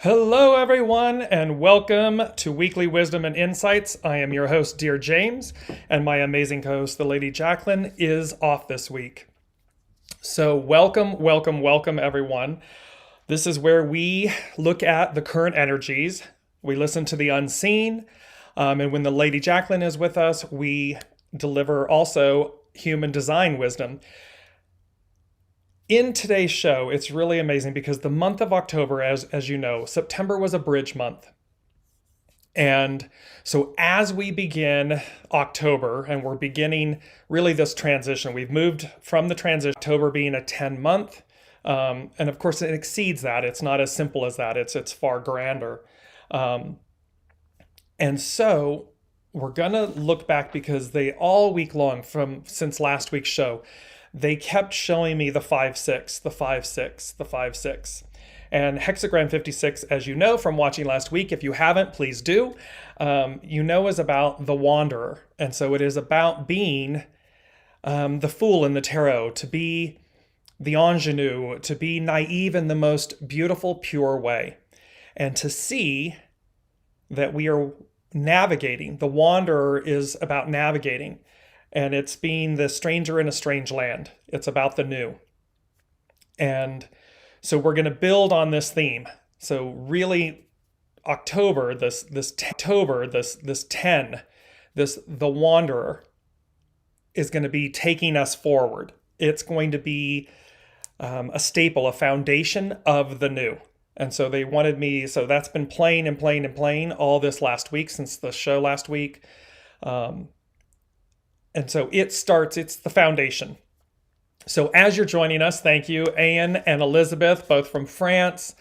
Hello, everyone, and welcome to Weekly Wisdom and Insights. I am your host, Dearjames, and my amazing co-host, the Lady Jacqueline, is off this week. So welcome, everyone. This is where we look at the current energies. We listen to the unseen, and when the Lady Jacqueline is with us, we deliver also human design wisdom. In today's show, it's really amazing because the month of October, as you know, September was a bridge month. And so as we begin October, and we're beginning really this transition, we've moved from the transition, October being a 10-month, and of course it exceeds that. It's not as simple as that. It's far grander. And so we're going to look back because they all week long since last week's show, they kept showing me the 5-6, the 5-6, the 5-6. And hexagram 56, as you know from watching last week, if you haven't, please do, is about the wanderer. And so it is about being the fool in the tarot, to be the ingenue, to be naive in the most beautiful, pure way, and to see that we are navigating. The wanderer is about navigating. And it's being the stranger in a strange land. It's about the new. And so we're going to build on this theme. So really, October, the wanderer is going to be taking us forward. It's going to be a staple, a foundation of the new. And so they wanted me, so that's been playing all this last week, since the show last week. And so it's the foundation. So as you're joining us, thank you, Anne and Elizabeth, both from France.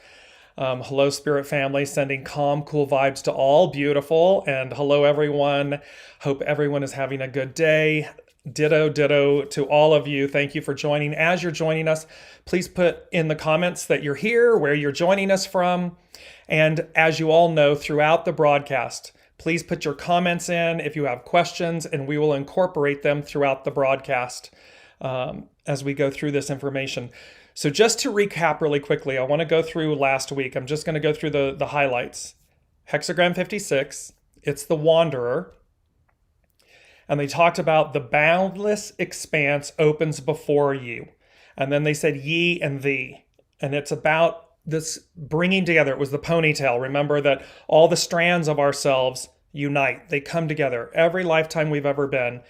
Hello, Spirit Family, sending calm, cool vibes to all. Beautiful. And hello, everyone. Hope everyone is having a good day. Ditto to all of you. Thank you for joining. As you're joining us, please put in the comments that you're here, where you're joining us from. And as you all know, throughout the broadcast, please put your comments in if you have questions, and we will incorporate them throughout the broadcast as we go through this information. So just to recap really quickly, I want to go through last week. I'm just going to go through the highlights. Hexagram 56, it's the wanderer. And they talked about the boundless expanse opens before you. And then they said ye and thee. And it's about this bringing together. It was the ponytail. Remember that all the strands of ourselves unite. They come together. Every lifetime we've ever been,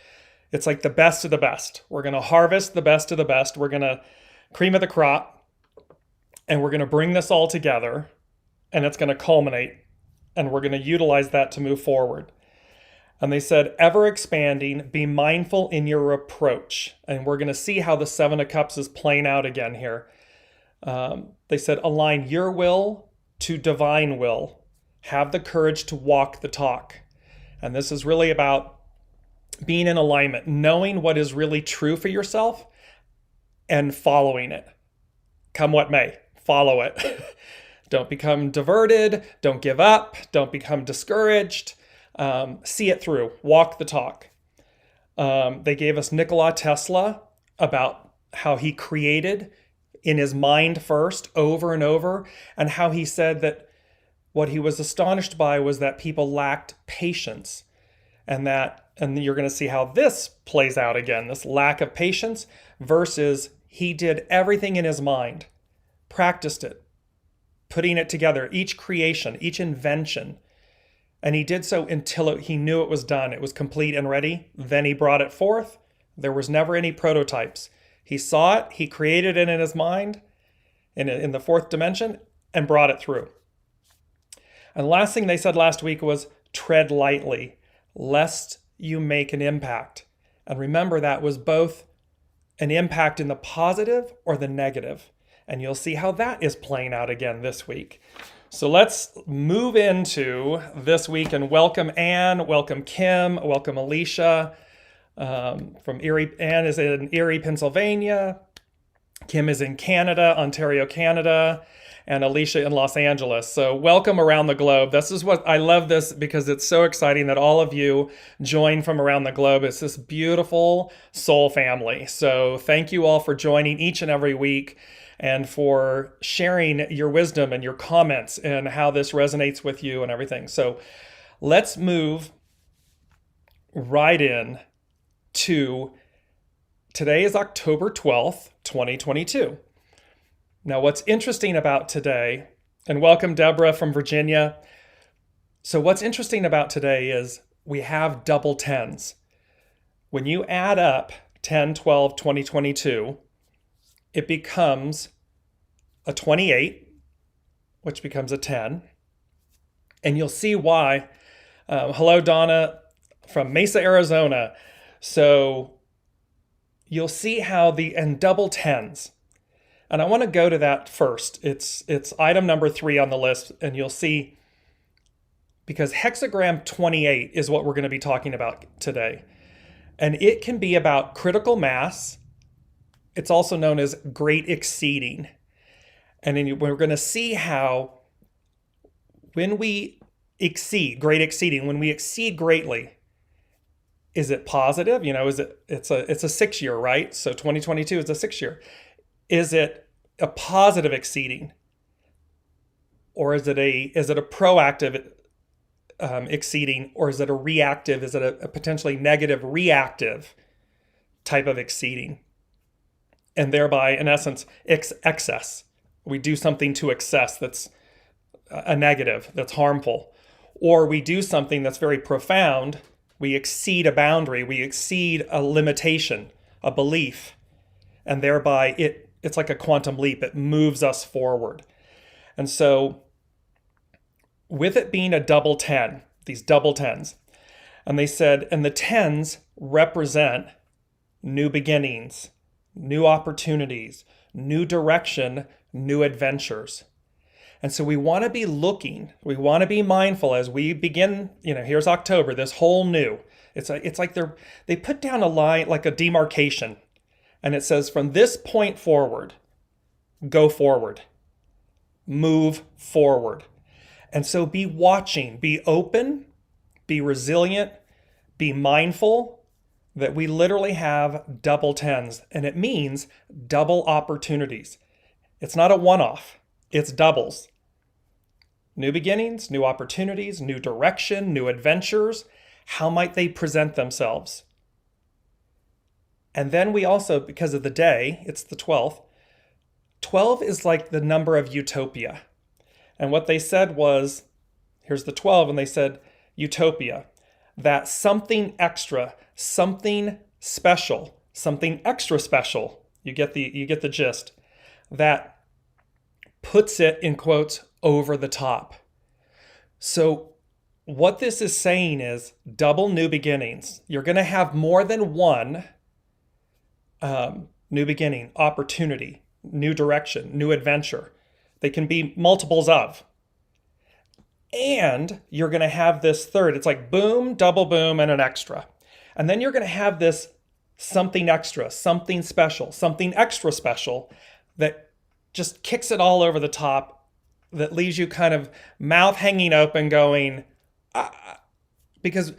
it's like the best of the best. We're going to harvest the best of the best. We're going to cream of the crop, and we're going to bring this all together, and it's going to culminate, and we're going to utilize that to move forward. And they said, ever expanding, be mindful in your approach. And we're going to see how the Seven of Cups is playing out again here. They said, align your will to divine will. Have the courage to walk the talk. And this is really about being in alignment, knowing what is really true for yourself and following it. Come what may, follow it. Don't become diverted. Don't give up. Don't become discouraged. See it through. Walk the talk. They gave us Nikola Tesla, about how he created in his mind first, over and over, and how he said that what he was astonished by was that people lacked patience. And you're going to see how this plays out again, this lack of patience versus he did everything in his mind, practiced it, putting it together, each creation, each invention. And he did so until he knew it was done. It was complete and ready. Then he brought it forth. There was never any prototypes. He saw it, he created it in his mind, in the fourth dimension, and brought it through. And the last thing they said last week was tread lightly, lest you make an impact. And remember, that was both an impact in the positive or the negative. And you'll see how that is playing out again this week. So let's move into this week and welcome Anne, welcome Kim, welcome Alicia from Erie. Anne is in Erie, Pennsylvania. Kim is in Canada, Ontario, Canada, and Alicia in Los Angeles. So welcome around the globe. This is what I love this because it's so exciting that all of you join from around the globe. It's this beautiful soul family. So thank you all for joining each and every week and for sharing your wisdom and your comments and how this resonates with you and everything. So let's move right in to today is October 12th, 2022. Now, what's interesting about today, and welcome Deborah from Virginia. So what's interesting about today is we have double tens. When you add up 10, 12, 20, 22, it becomes a 28, which becomes a 10. And you'll see why. Hello, Donna from Mesa, Arizona. So you'll see how and double tens. And I want to go to that first. It's item number 3 on the list, and you'll see, because hexagram 28 is what we're going to be talking about today. And it can be about critical mass. It's also known as great exceeding. And then we're going to see how when we exceed, great exceeding, when we exceed greatly, is it positive? It's a 6 year, right? So 2022 is a 6 year. Is it a positive exceeding, or is it a proactive exceeding, or is it a reactive? Is it a potentially negative reactive type of exceeding? And thereby, in essence, excess. We do something to excess that's a negative, that's harmful, or we do something that's very profound. We exceed a boundary. We exceed a limitation, a belief, and thereby it's like a quantum leap. It moves us forward. And so with it being a double 10, these double tens, and they said, and the tens represent new beginnings, new opportunities, new direction, new adventures. And so we want to be looking, we want to be mindful as we begin, here's October, this whole new. It's like they put down a line, like a demarcation. And it says, from this point forward, go forward, move forward. And so be watching, be open, be resilient, be mindful that we literally have double tens. And it means double opportunities. It's not a one-off, it's doubles. New beginnings, new opportunities, new direction, new adventures. How might they present themselves? And then we also, because of the day, it's the 12th. 12 is like the number of utopia. And what they said was, here's the 12, and they said utopia. That something extra, something special, something extra special. You get the gist. That puts it, in quotes, over the top. So what this is saying is double new beginnings. You're going to have more than one new beginning, opportunity, new direction, new adventure. They can be multiples of. And you're going to have this third. It's like boom, double boom, and an extra. And then you're going to have this something extra, something special, something extra special that just kicks it all over the top, that leaves you kind of mouth hanging open going, because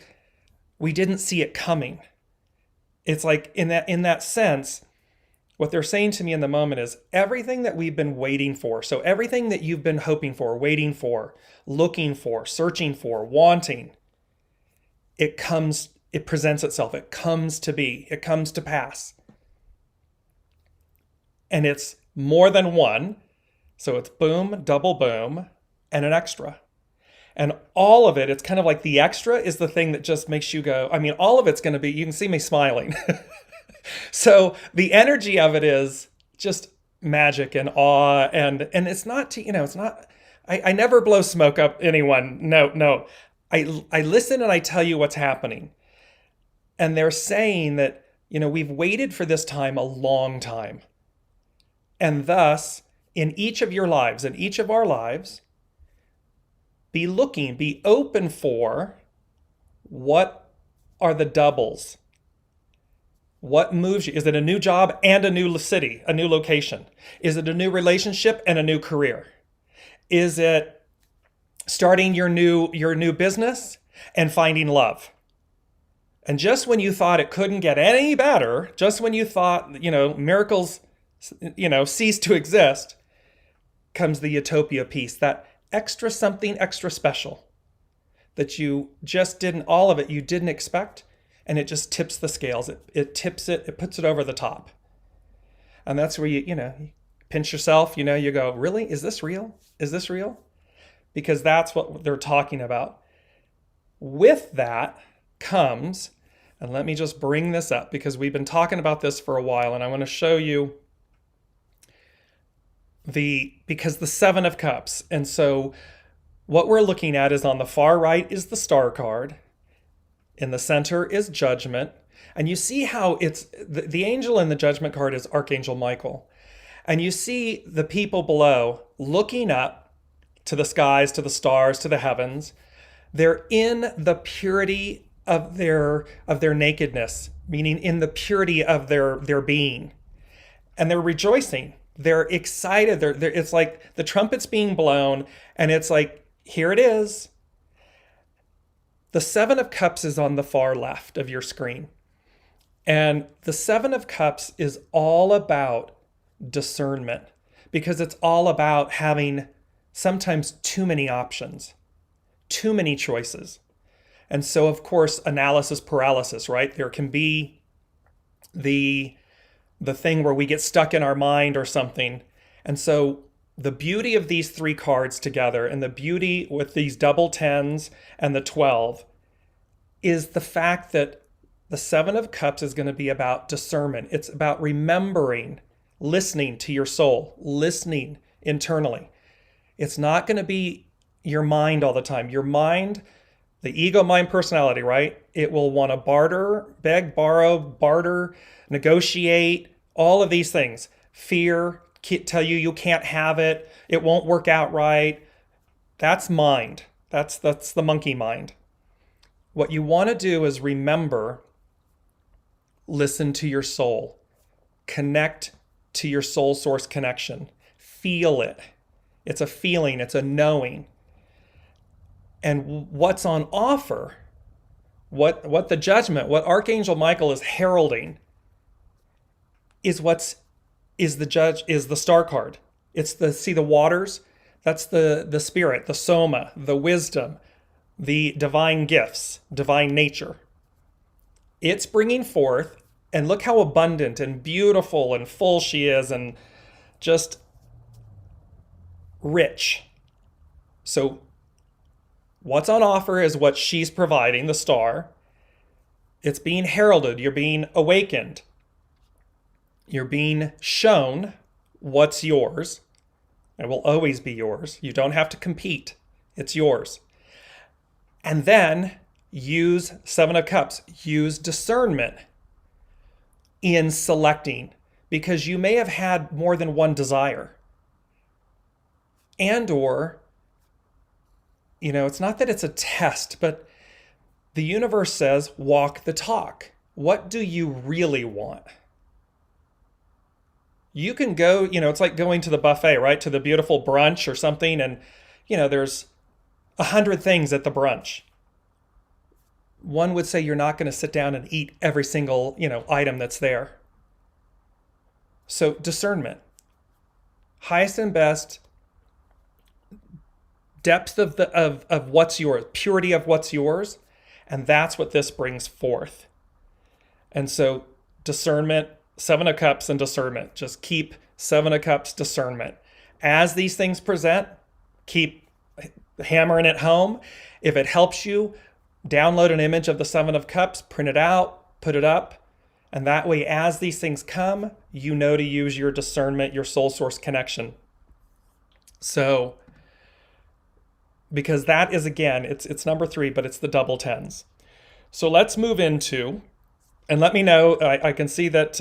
we didn't see it coming. It's like in that sense, what they're saying to me in the moment is everything that we've been waiting for. So everything that you've been hoping for, waiting for, looking for, searching for, wanting, it presents itself. It comes to be. It comes to pass. And it's more than one. So it's boom, double boom, and an extra. And all of it, it's kind of like the extra is the thing that just makes you go, all of it's going to be, you can see me smiling. So the energy of it is just magic and awe. And it's not, it's not, I never blow smoke up anyone. No. I listen and I tell you what's happening. And they're saying that, we've waited for this time a long time. And thus, in each of your lives, in each of our lives, be looking, be open for what are the doubles. What moves you? Is it a new job and a new city, a new location? Is it a new relationship and a new career? Is it starting your new business and finding love? And just when you thought it couldn't get any better, just when you thought, miracles, cease to exist, comes the utopia piece, that extra something extra special that you just didn't, all of it you didn't expect, and it just tips the scales. It tips it, it puts it over the top. And that's where you pinch yourself, you go, really? Is this real? Is this real? Because that's what they're talking about. With that comes, and let me just bring this up because we've been talking about this for a while, and I want to show you because the Seven of Cups. And so what we're looking at is on the far right is the Star card. In the center is Judgment. And you see how it's the angel in the Judgment card is Archangel Michael. And you see the people below looking up to the skies, to the stars, to the heavens. They're in the purity of their nakedness, meaning in the purity of their being. And they're rejoicing. They're excited. It's like the trumpet's being blown, and it's like, here it is. The Seven of Cups is on the far left of your screen. And the Seven of Cups is all about discernment, because it's all about having sometimes too many options, too many choices. And so, of course, analysis paralysis, right? There can be the thing where we get stuck in our mind or something. And so the beauty of these three cards together, and the beauty with these double tens and the 12, is the fact that the Seven of Cups is going to be about discernment. It's about remembering, listening to your soul, listening internally. It's not going to be your mind all the time. Your mind, the ego, mind, personality, right? It will want to barter, beg, borrow, barter, negotiate, all of these things. Fear, tell you can't have it. It won't work out right. That's mind. That's the monkey mind. What you want to do is remember, listen to your soul, connect to your soul source connection, feel it. It's a feeling, it's a knowing. And what's on offer, what the Judgment, what Archangel Michael is heralding, is the Star card. It's the waters. That's the spirit, the soma, the wisdom, the divine gifts, divine nature. It's bringing forth, and look how abundant and beautiful and full she is, and just rich. So what's on offer is what she's providing, the star. It's being heralded. You're being awakened. You're being shown what's yours. It will always be yours. You don't have to compete. It's yours. And then use Seven of Cups. Use discernment in selecting, because you may have had more than one desire. And or, it's not that it's a test, but the universe says, walk the talk. What do you really want? You can go, it's like going to the buffet, right? To the beautiful brunch or something. And, there's 100 things at the brunch. One would say you're not going to sit down and eat every single, item that's there. So discernment, highest and best, depth of what's yours, purity of what's yours. And that's what this brings forth. And so discernment, Seven of Cups and discernment. Just keep Seven of Cups, discernment. As these things present, keep hammering it home. If it helps you, download an image of the Seven of Cups, print it out, put it up. And that way, as these things come, you know to use your discernment, your soul source connection. So, because that is, again, it's number 3, but it's the double tens. So let's move into, and let me know, I can see that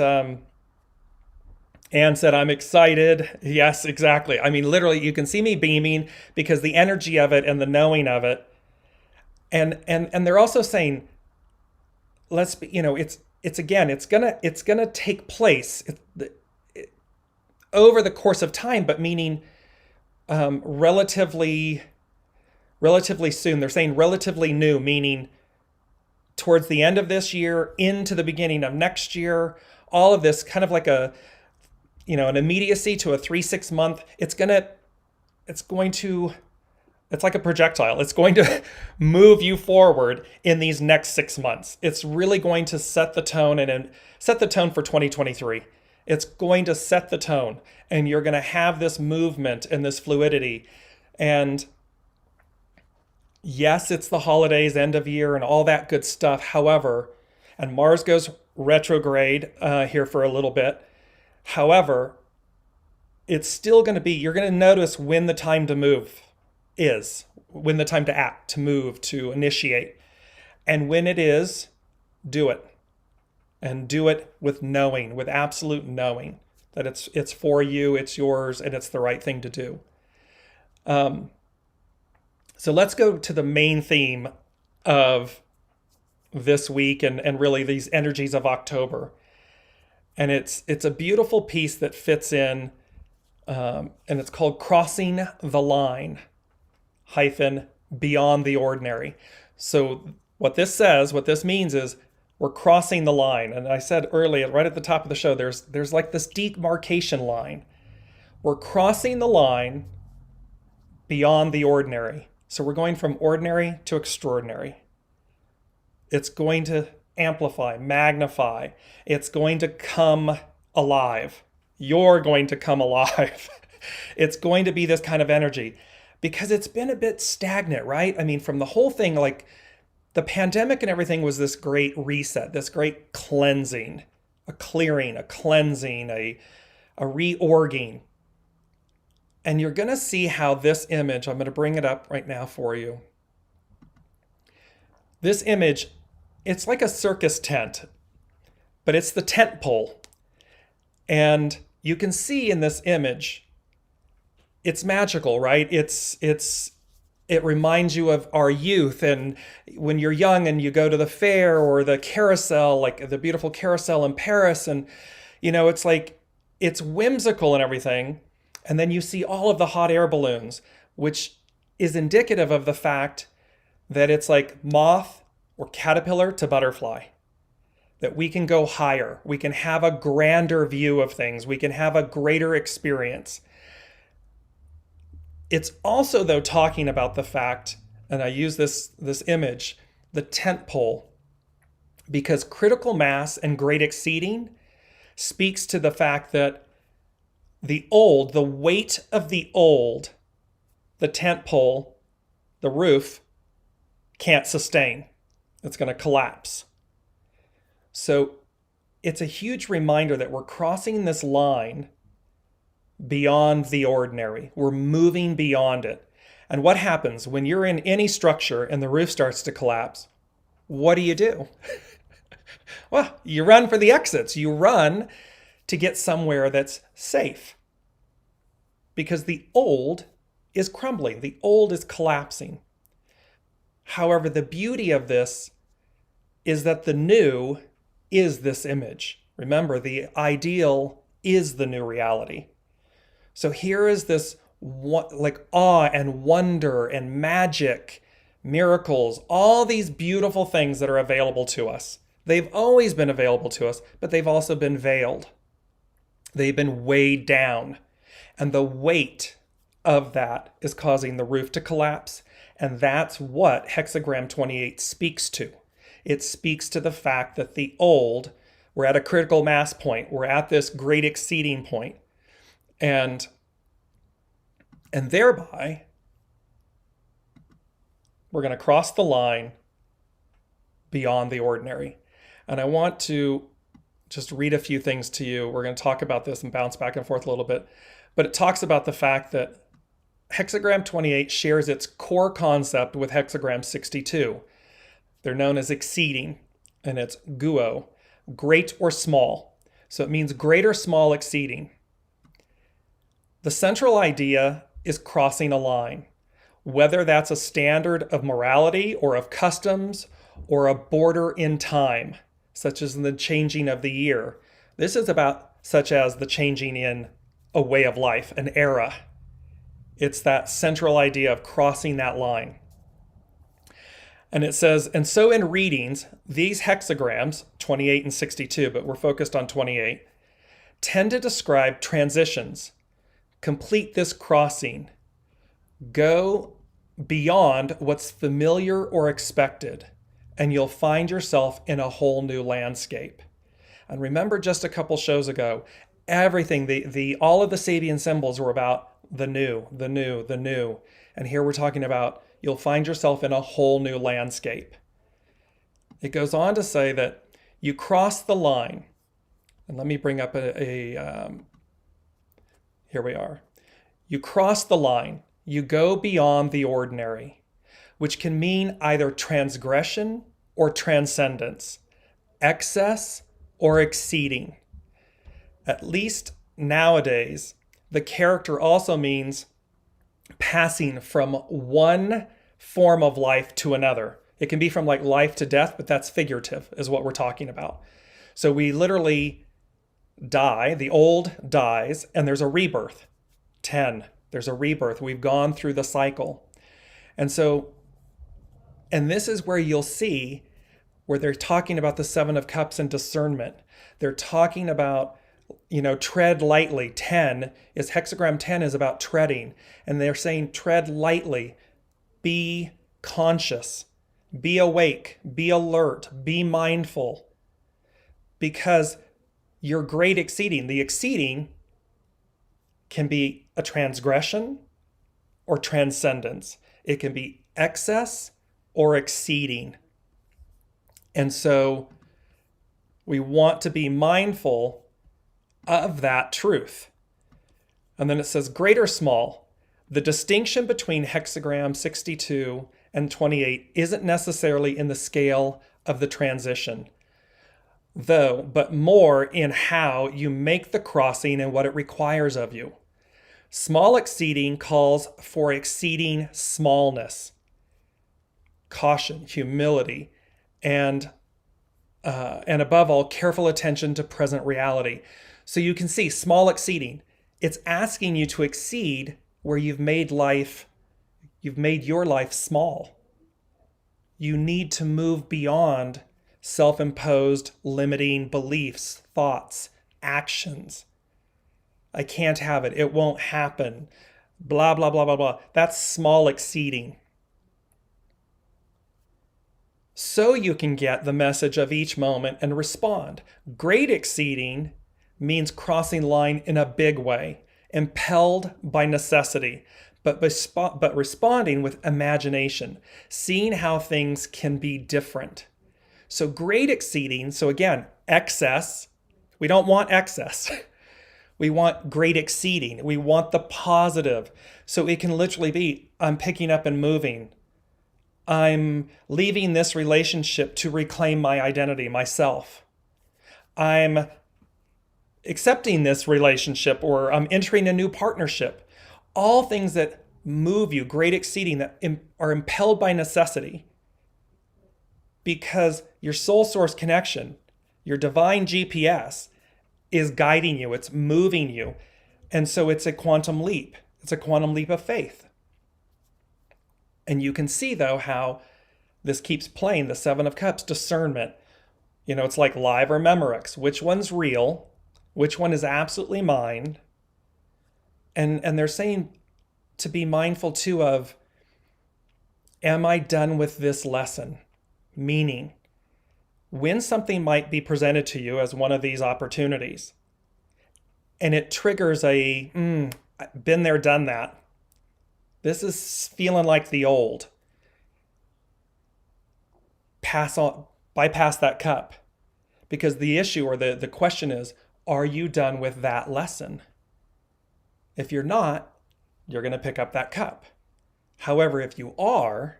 Anne said, I'm excited. Yes, exactly. I mean, literally, you can see me beaming because the energy of it and the knowing of it. And they're also saying, let's be, it's gonna take place over the course of time, but meaning relatively soon. They're saying relatively new, meaning towards the end of this year into the beginning of next year. All of this kind of like an immediacy to a 3-6 month. It's like a projectile. It's going to move you forward in these next 6 months. It's really going to set the tone and set the tone for 2023. It's going to set the tone, and you're going to have this movement and this fluidity. And yes, it's the holidays, end of year, and all that good stuff. However, and Mars goes retrograde here for a little bit. However, it's still going to be, you're going to notice when the time to move is, when the time to act, to move, to initiate. And when it is, do it. And do it with knowing, with absolute knowing that it's for you, it's yours, and it's the right thing to do. So let's go to the main theme of this week and really these energies of October. And it's a beautiful piece that fits in, and it's called Crossing the Line - Beyond the Ordinary. So what this means is we're crossing the line. And I said earlier, right at the top of the show, there's like this demarcation line. We're crossing the line beyond the ordinary. So we're going from ordinary to extraordinary. It's going to amplify, magnify. It's going to come alive. You're going to come alive. It's going to be this kind of energy because it's been a bit stagnant, right? I mean, from the whole thing, like the pandemic and everything was this great reset, this great cleansing, a clearing, a cleansing, a reorging. And you're going to see how this image, I'm going to bring it up right now for you. This image, it's like a circus tent, but it's the tent pole. And you can see in this image, it's magical, right? It reminds you of our youth and when you're young and you go to the fair or the carousel, like the beautiful carousel in Paris. And, it's like, it's whimsical and everything. And then you see all of the hot air balloons, which is indicative of the fact that it's like moth or caterpillar to butterfly, that we can go higher. We can have a grander view of things. We can have a greater experience. It's also, though, talking about the fact, and I use this image, the tent pole, because critical mass and great exceeding speaks to the fact that the weight of the old, the tent pole, the roof, can't sustain. It's going to collapse. So it's a huge reminder that we're crossing this line beyond the ordinary. We're moving beyond it. And what happens when you're in any structure and the roof starts to collapse? What do? Well, you run for the exits. You run to get somewhere that's safe. Because the old is crumbling. The old is collapsing. However, the beauty of this is that the new is this image. Remember, the ideal is the new reality. So here is this like awe and wonder and magic, miracles, all these beautiful things that are available to us. They've always been available to us, but they've also been veiled. They've been weighed down. And the weight of that is causing the roof to collapse. And that's what Hexagram 28 speaks to. It speaks to the fact that the old, we're at a critical mass point. We're at this great exceeding point. And thereby, we're going to cross the line beyond the ordinary. And I want to just read a few things to you. We're going to talk about this and bounce back and forth a little bit. But it talks about the fact that Hexagram 28 shares its core concept with Hexagram 62. They're known as exceeding, and it's guo, great or small. So it means great or small exceeding. The central idea is crossing a line, whether that's a standard of morality or of customs or a border in time. such as the changing of the year. This is about such as the changing in a way of life, an era. It's that central idea of crossing that line. And it says, and so in readings, these hexagrams, 28 and 62, but we're focused on 28, tend to describe transitions. Complete this crossing. Go beyond what's familiar or expected, and you'll find yourself in a whole new landscape. And remember just a couple shows ago, everything, all of the Sabian symbols were about the new, the new, the new. And here we're talking about you'll find yourself in a whole new landscape. It goes on to say that you cross the line. And let me bring up here we are. You cross the line. You go beyond the ordinary, which can mean either transgression or transcendence, excess or exceeding. At least nowadays, the character also means passing from one form of life to another. It can be from like life to death, but that's figurative is what we're talking about. So we literally die, the old dies, and there's a rebirth. 10, there's a rebirth. We've gone through the cycle. And this is where you'll see where they're talking about the Seven of Cups and discernment. They're talking about, tread lightly. Hexagram 10 is about treading. And they're saying tread lightly, be conscious, be awake, be alert, be mindful. Because your great exceeding, the exceeding can be a transgression or transcendence. It can be excess or exceeding. And so we want to be mindful of that truth. And then it says great or small. The distinction between hexagram 62 and 28 isn't necessarily in the scale of the transition, but more in how you make the crossing and what it requires of you. Small exceeding calls for exceeding smallness, caution, humility, and above all, careful attention to present reality. So you can see small exceeding. It's asking you to exceed where you've made your life small. You need to move beyond self-imposed limiting beliefs, thoughts, actions. I can't have it. It won't happen. Blah, blah, blah, blah, blah. That's small exceeding. So you can get the message of each moment and respond. Great exceeding means crossing line in a big way, impelled by necessity, but responding with imagination, seeing how things can be different. So great exceeding, so again, excess, we don't want excess. We want great exceeding. We want the positive. So it can literally be, I'm picking up and moving. I'm leaving this relationship to reclaim my identity, myself. I'm accepting this relationship, or I'm entering a new partnership. All things that move you, great exceeding, that are impelled by necessity. Because your soul source connection, your divine GPS, is guiding you, it's moving you. And so it's a quantum leap. It's a quantum leap of faith. And you can see, though, how this keeps playing, the Seven of Cups, discernment. It's like live or Memorex. Which one's real? Which one is absolutely mine? And they're saying to be mindful, too, of, am I done with this lesson? Meaning, when something might be presented to you as one of these opportunities, and it triggers been there, done that. This is feeling like the old. Bypass that cup. Because the issue or the question is, are you done with that lesson? If you're not, you're going to pick up that cup. However, if you are,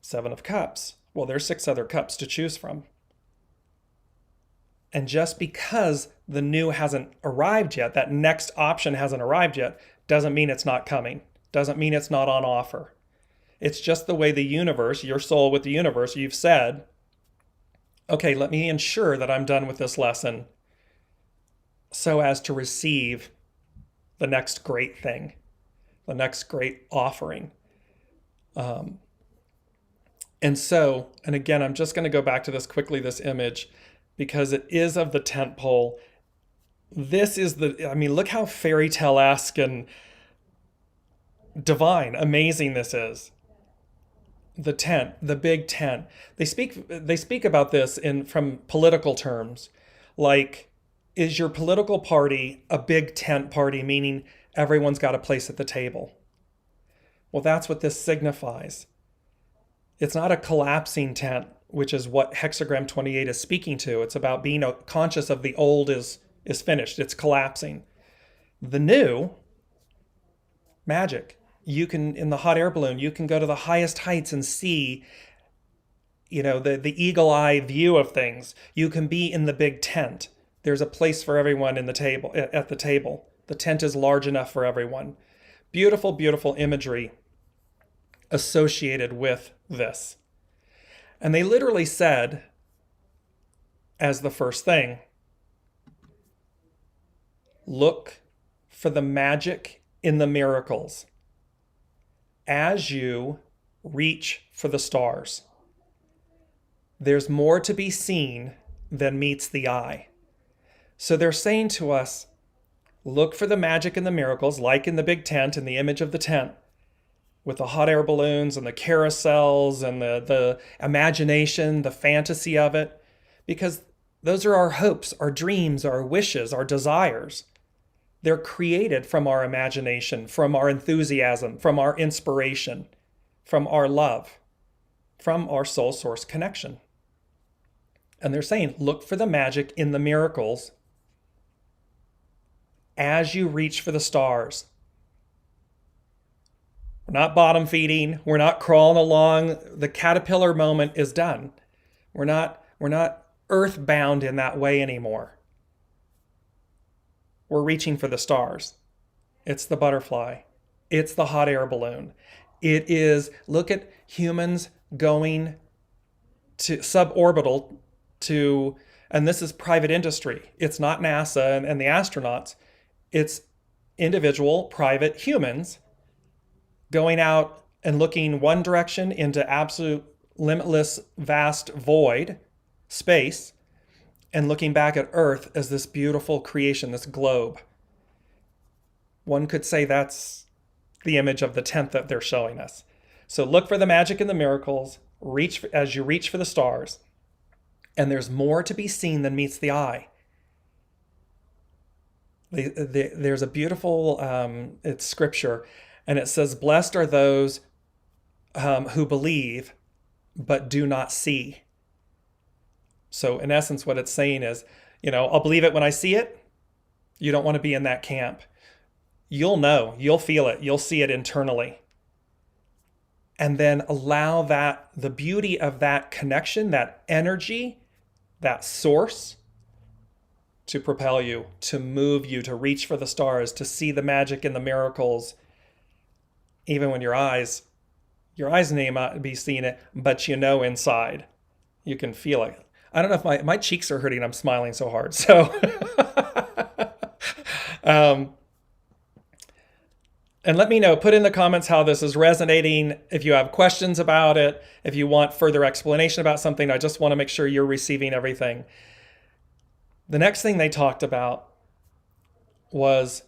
Seven of Cups, well, there's 6 other cups to choose from. And just because the new hasn't arrived yet, that next option hasn't arrived yet, doesn't mean it's not coming. Doesn't mean it's not on offer. It's just the way the universe, your soul with the universe, you've said, Okay, let me ensure that I'm done with this lesson so as to receive the next great thing, the next great offering. And again, I'm just going to go back to this quickly, this image, because it is of the tent pole. This is look how fairy tale-esque and divine, amazing this is. The tent, the big tent. They speak about this from political terms, like, is your political party a big tent party, meaning everyone's got a place at the table? Well, that's what this signifies. It's not a collapsing tent, which is what hexagram 28 is speaking to. It's about being conscious of the old is finished. It's collapsing. The new, magic. You can, in the hot air balloon, you can go to the highest heights and see, the eagle eye view of things. You can be in the big tent. There's a place for everyone at the table. The tent is large enough for everyone. Beautiful, beautiful imagery associated with this. And they literally said, as the first thing, look for the magic in the miracles as you reach for the stars. There's more to be seen than meets the eye. So they're saying to us, look for the magic in the miracles, like in the big tent, in the image of the tent, with the hot air balloons and the carousels and the imagination, the fantasy of it, because those are our hopes, our dreams, our wishes, our desires. They're created from our imagination, from our enthusiasm, from our inspiration, from our love, from our soul source connection. And they're saying, look for the magic in the miracles as you reach for the stars. We're not bottom feeding. We're not crawling along. The caterpillar moment is done. We're not earthbound in that way anymore. We're reaching for the stars. It's the butterfly. It's the hot air balloon. It is, look at humans going to suborbital to, and this is private industry. It's not NASA and the astronauts. It's individual, private humans going out and looking one direction into absolute limitless, vast void, space, and looking back at Earth as this beautiful creation, this globe. One could say that's the image of the tent that they're showing us. So look for the magic and the miracles, as you reach for the stars, and there's more to be seen than meets the eye. There's a beautiful, it's scripture, and it says, blessed are those who believe but do not see. So in essence, what it's saying is, I'll believe it when I see it. You don't want to be in that camp. You'll know, you'll feel it, you'll see it internally. And then allow the beauty of that connection, that energy, that source to propel you, to move you, to reach for the stars, to see the magic and the miracles, even when your eyes may not be seeing it, but inside, you can feel it. I don't know if my cheeks are hurting. I'm smiling so hard. So, and let me know, put in the comments how this is resonating. If you have questions about it, if you want further explanation about something, I just want to make sure you're receiving everything. The next thing they talked about was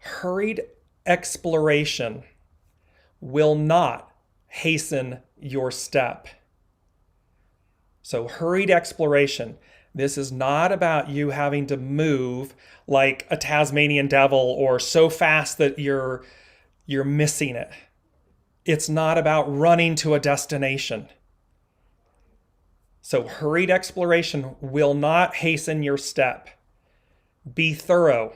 hurried exploration will not hasten your step. So hurried exploration. This is not about you having to move like a Tasmanian devil or so fast that you're missing it. It's not about running to a destination. So hurried exploration will not hasten your step. Be thorough,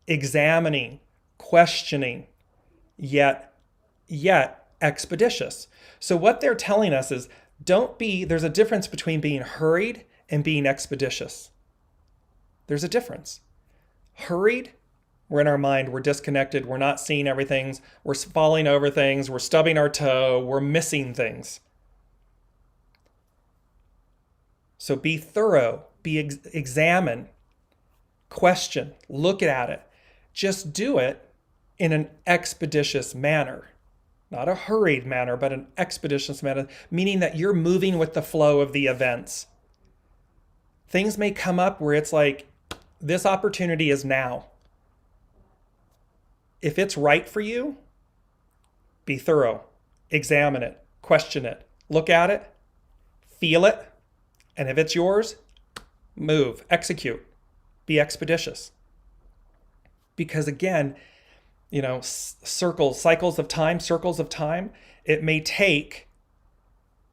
examining, questioning, yet expeditious. So what they're telling us is, there's a difference between being hurried and being expeditious. There's a difference. Hurried, we're in our mind, we're disconnected, we're not seeing everything, we're falling over things, we're stubbing our toe, we're missing things. So be thorough, examine, question, look at it. Just do it in an expeditious manner. Not a hurried manner, but an expeditious manner, meaning that you're moving with the flow of the events. Things may come up where it's like, this opportunity is now. If it's right for you, be thorough, examine it, question it, look at it, feel it, and if it's yours, move, execute, be expeditious. Because again, cycles of time, it may take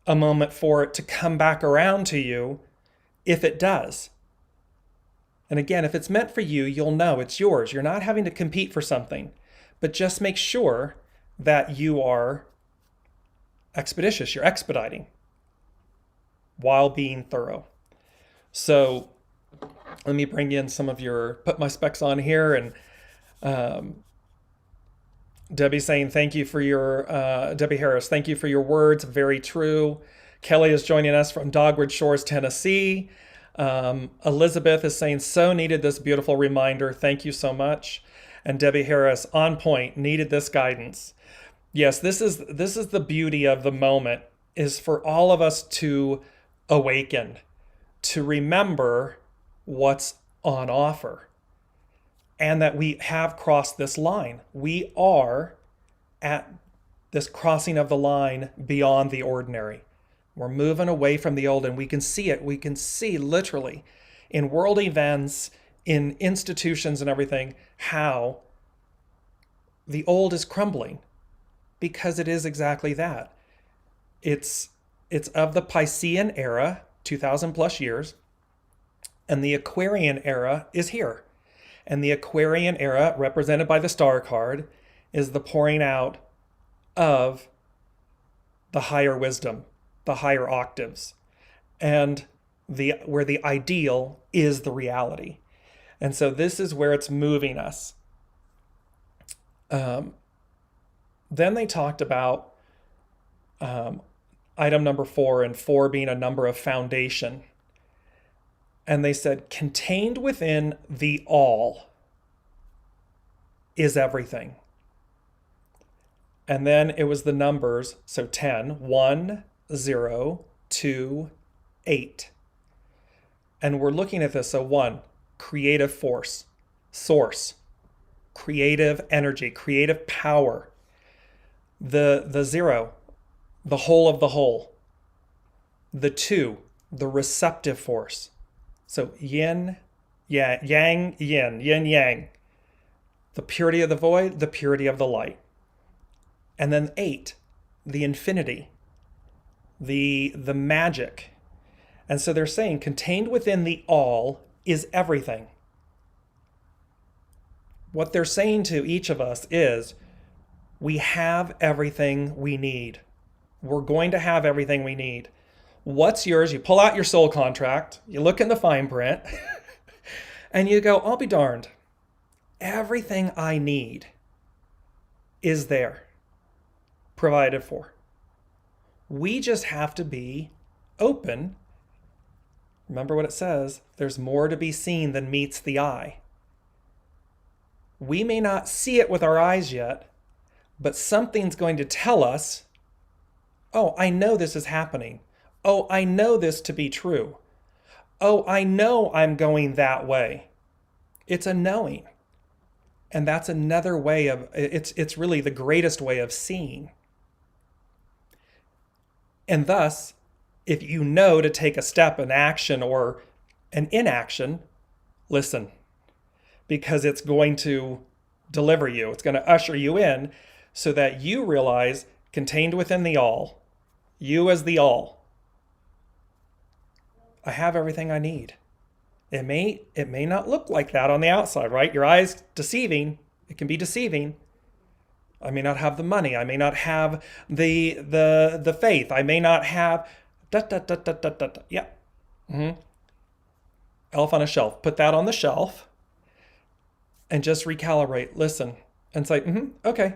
a moment for it to come back around to you if it does. And again, if it's meant for you, you'll know it's yours. You're not having to compete for something, but just make sure that you are expeditious, you're expediting while being thorough. So let me bring in some of put my specs on here, and Debbie's saying, thank you for Debbie Harris, thank you for your words, very true. Kelly is joining us from Dogwood Shores, Tennessee. Elizabeth is saying, so needed this beautiful reminder, thank you so much. And Debbie Harris, on point, needed this guidance. Yes, this is the beauty of the moment, is for all of us to awaken, to remember what's on offer, and that we have crossed this line. We are at this crossing of the line beyond the ordinary. We're moving away from the old, and we can see it. We can see literally in world events, in institutions and everything, how the old is crumbling, because it is exactly that. It's of the Piscean era, 2,000 plus years, and the Aquarian era is here. And the Aquarian era, represented by the star card, is the pouring out of the higher wisdom, the higher octaves, and where the ideal is the reality. And so this is where it's moving us. Then they talked about item number 4, and 4 being a number of foundation. And they said, contained within the all is everything. And then it was the numbers, so 10, 1, 0, 2, 8. And we're looking at this, so 1, creative force, source, creative energy, creative power. The 0, the whole of the whole. The 2, the receptive force. So yin, yang, yin, yin, yang. The purity of the void, the purity of the light. And then 8, the infinity, the magic. And so they're saying contained within the all is everything. What they're saying to each of us is, we have everything we need. We're going to have everything we need. What's yours? You pull out your soul contract, you look in the fine print, and you go, I'll be darned. Everything I need is there, provided for. We just have to be open. Remember what it says, there's more to be seen than meets the eye. We may not see it with our eyes yet, but something's going to tell us, oh, I know this is happening. Oh, I know this to be true. Oh, I know I'm going that way. It's a knowing. And that's another way of, it's really the greatest way of seeing. And thus, if you know to take a step, an action, or an inaction, listen, because it's going to deliver you. It's going to usher you in so that you realize, contained within the all, you as the all, I have everything I need. It may not look like that on the outside, right? Your eyes deceiving. It can be deceiving. I may not have the money. I may not have the faith. I may not have Yeah. Mm-hmm. Elf on a shelf. Put that on the shelf and just recalibrate. Listen and say, okay,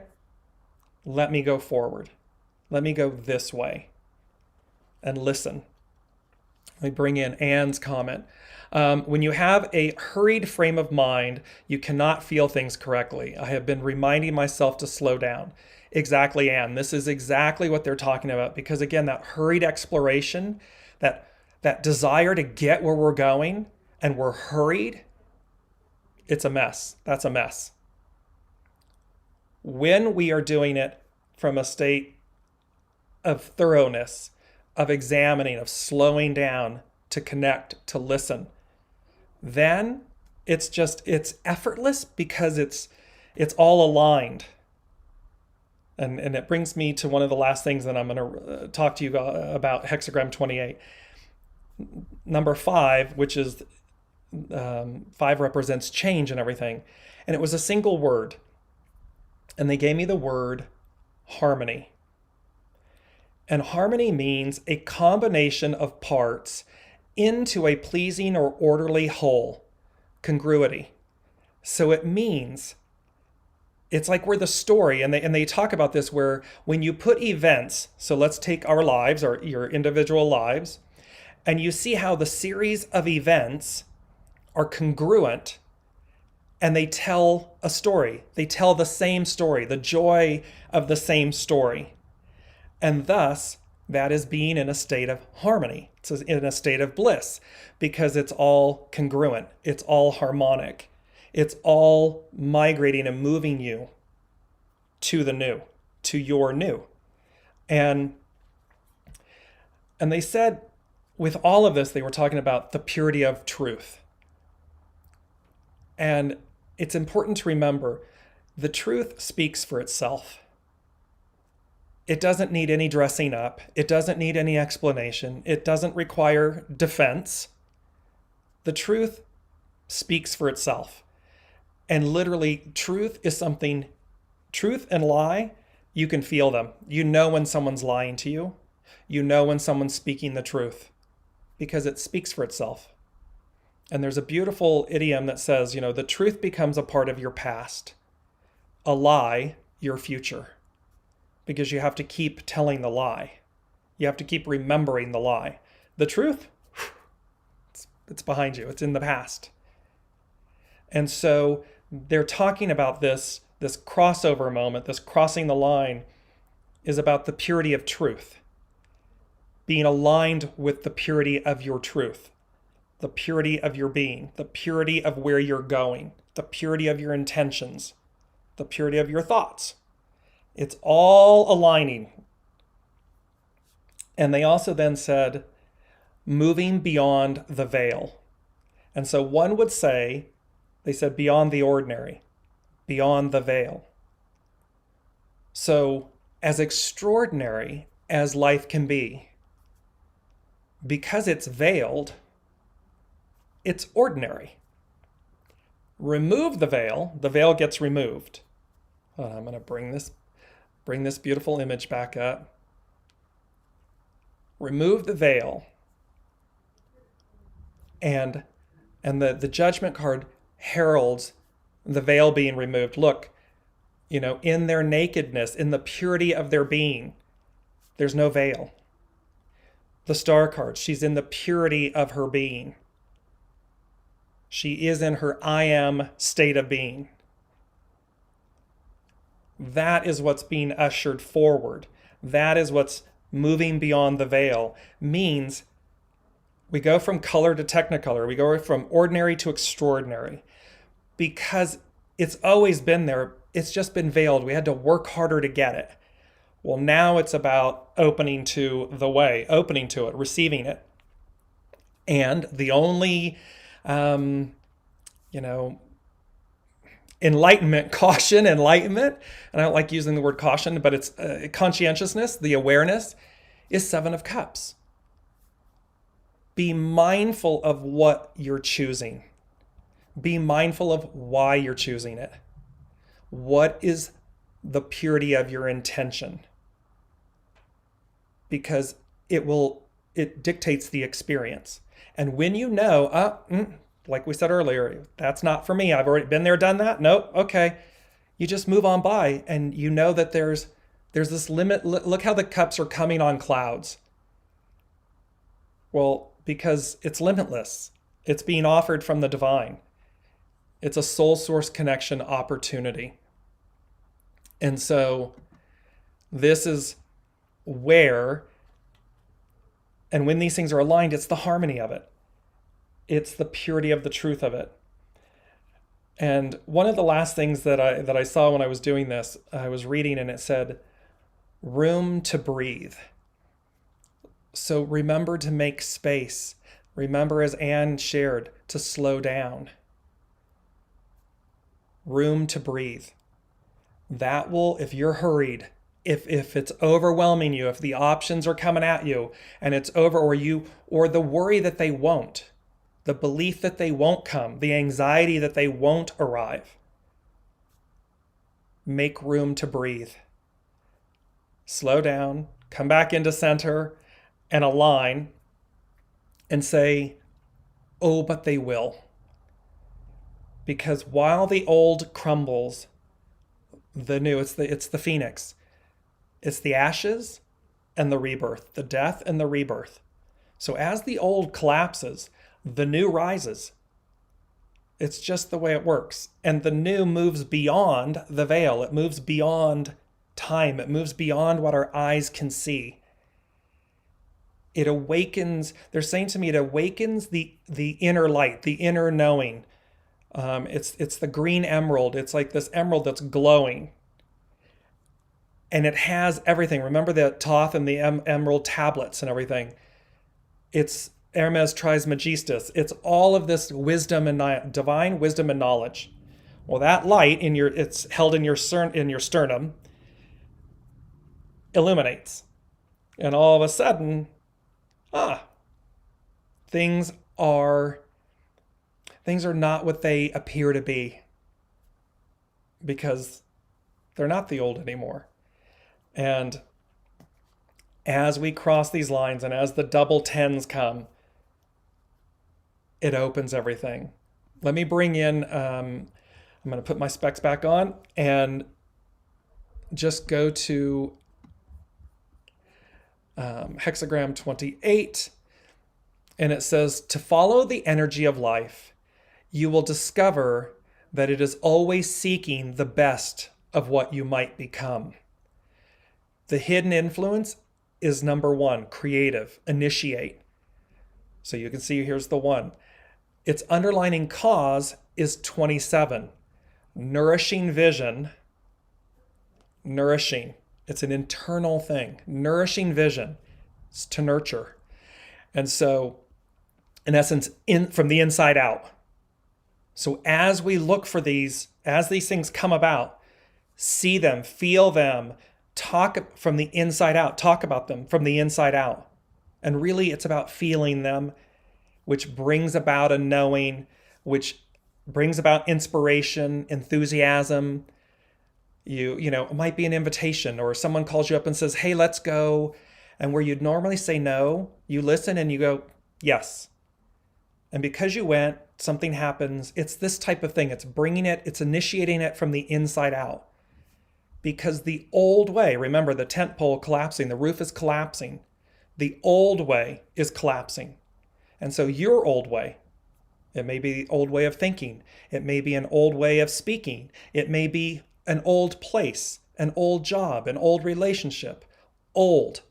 let me go forward. Let me go this way and listen. Let me bring in Anne's comment. When you have a hurried frame of mind, you cannot feel things correctly. I have been reminding myself to slow down. Exactly, Anne. This is exactly what they're talking about, because again, that hurried exploration, that desire to get where we're going, and we're hurried, it's a mess. That's a mess. When we are doing it from a state of thoroughness, of examining, of slowing down to connect, to listen, then it's effortless because it's all aligned. And it brings me to one of the last things that I'm going to talk to you about, hexagram 28. Number 5, which is 5 represents change and everything. And it was a single word. And they gave me the word harmony. And harmony means a combination of parts into a pleasing or orderly whole, congruity. So it means, it's like we're the story, and they talk about this where when you put events, so let's take our lives, or your individual lives, and you see how the series of events are congruent, and they tell a story. They tell the same story, the joy of the same story. And thus, that is being in a state of harmony. It's in a state of bliss, because it's all congruent. It's all harmonic. It's all migrating and moving you to the new, to your new. And they said, with all of this, they were talking about the purity of truth. And it's important to remember, the truth speaks for itself. It doesn't need any dressing up. It doesn't need any explanation. It doesn't require defense. The truth speaks for itself. And literally, truth and lie, you can feel them. You know when someone's lying to you. You know when someone's speaking the truth, because it speaks for itself. And there's a beautiful idiom that says, the truth becomes a part of your past, a lie, your future. Because you have to keep telling the lie. You have to keep remembering the lie. The truth, it's behind you. It's in the past. And so they're talking about this crossover moment, this crossing the line, is about the purity of truth. Being aligned with the purity of your truth, the purity of your being, the purity of where you're going, the purity of your intentions, the purity of your thoughts. It's all aligning. And they also then said, moving beyond the veil. And so one would say, they said, beyond the ordinary, beyond the veil. So as extraordinary as life can be, because it's veiled, it's ordinary. Remove the veil gets removed. I'm going to bring this beautiful image back up. Remove the veil. And the judgment card heralds the veil being removed. Look, in their nakedness, in the purity of their being, there's no veil. The star card, she's in the purity of her being. She is in her I am state of being. That is what's being ushered forward. That is what's moving beyond the veil. Means we go from color to technicolor. We go from ordinary to extraordinary. Because it's always been there. It's just been veiled. We had to work harder to get it. Well, now it's about opening to the way, opening to it, receiving it. And the only, enlightenment, and I don't like using the word caution, but it's conscientiousness, the awareness, is 7 of Cups. Be mindful of what you're choosing. Be mindful of why you're choosing it. What is the purity of your intention? Because it dictates the experience. And when you know, like we said earlier, that's not for me. I've already been there, done that. Nope. Okay. You just move on by, and you know that there's this limit. Look how the cups are coming on clouds. Well, because it's limitless. It's being offered from the divine. It's a soul source connection opportunity. And so this is where, and when these things are aligned, it's the harmony of it. It's the purity of the truth of it. And one of the last things that I saw when I was doing this, I was reading and it said, room to breathe. So remember to make space. Remember, as Anne shared, to slow down. Room to breathe. That will, if you're hurried, if it's overwhelming you, if the options are coming at you and it's over, or the worry that they won't, the belief that they won't come, the anxiety that they won't arrive, make room to breathe. Slow down, come back into center and align and say, oh, but they will. Because while the old crumbles, the new, it's the phoenix. It's the ashes and the rebirth, the death and the rebirth. So as the old collapses, the new rises. It's just the way it works. And the new moves beyond the veil. It moves beyond time. It moves beyond what our eyes can see. It awakens, they're saying to me, it awakens the inner light, the inner knowing. It's the green emerald. It's like this emerald that's glowing. And it has everything. Remember the Thoth and the emerald tablets and everything. It's Hermes Trismegistus. It's all of this wisdom and divine wisdom and knowledge. Well, that light it's held in your sternum, illuminates, and all of a sudden, things are not what they appear to be, because they're not the old anymore. And as we cross these lines and as the double tens come, it opens everything. Let me bring in, I'm going to put my specs back on and just go to hexagram 28. And it says, to follow the energy of life, you will discover that it is always seeking the best of what you might become. The hidden influence is number one, creative, initiate. So you can see here's the one. Its underlining cause is 27. Nourishing vision. Nourishing. It's an internal thing. Nourishing vision. It's to nurture. And so, in essence, from the inside out. So as we look for these, as these things come about, see them, feel them, talk from the inside out, talk about them from the inside out. And really it's about feeling them, which brings about a knowing, which brings about inspiration, enthusiasm. You know, it might be an invitation, or someone calls you up and says, hey, let's go. And where you'd normally say no, you listen and you go, yes. And because you went, something happens. It's this type of thing. It's bringing it, it's initiating it from the inside out. Because the old way, remember the tent pole collapsing, the roof is collapsing. The old way is collapsing. And so your old way, it may be the old way of thinking. It may be an old way of speaking. It may be an old place, an old job, an old relationship. Old.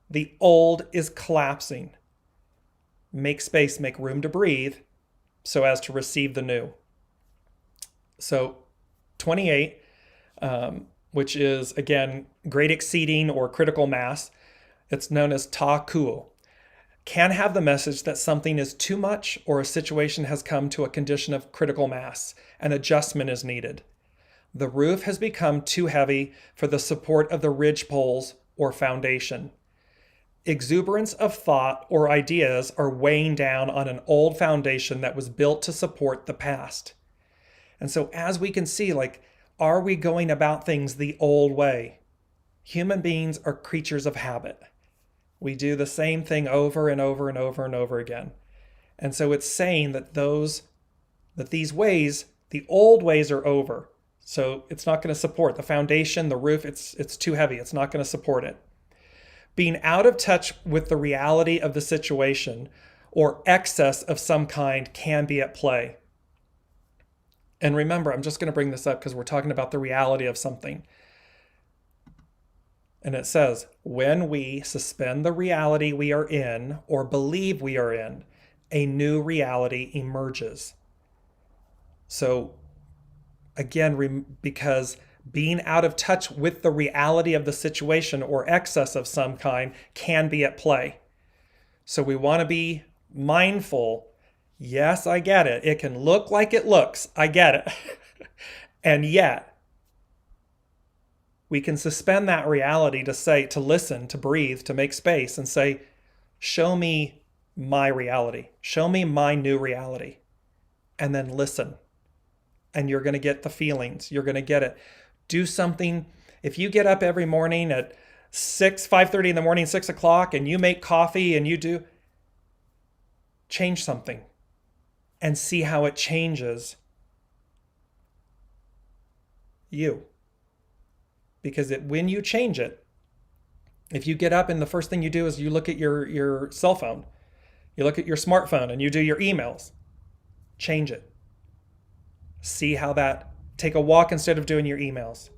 The old is collapsing. Make space, make room to breathe so as to receive the new. So 28, which is, again, great exceeding or critical mass. It's known as ta kuo. Can have the message that something is too much or a situation has come to a condition of critical mass. An adjustment is needed. The roof has become too heavy for the support of the ridge poles or foundation. Exuberance of thought or ideas are weighing down on an old foundation that was built to support the past. And so as we can see, are we going about things the old way? Human beings are creatures of habit. We do the same thing over and over and over and over again. And so it's saying that these ways, the old ways are over. So it's not going to support the foundation, the roof, it's too heavy. It's not going to support it. Being out of touch with the reality of the situation or excess of some kind can be at play. And remember, I'm just going to bring this up because we're talking about the reality of something. And it says, when we suspend the reality we are in or believe we are in, a new reality emerges. So again, because being out of touch with the reality of the situation or excess of some kind can be at play. So we want to be mindful. Yes, I get it. It can look like it looks. I get it. And yet, we can suspend that reality to listen, to breathe, to make space and say, show me my reality. Show me my new reality. And then listen. And you're going to get the feelings. You're going to get it. Do something. If you get up every morning at 5:30 in the morning, 6 o'clock, and you make coffee and change something and see how it changes you. Because when you change it, if you get up and the first thing you do is you look at your cell phone, you look at your smartphone and you do your emails, change it. See how take a walk instead of doing your emails.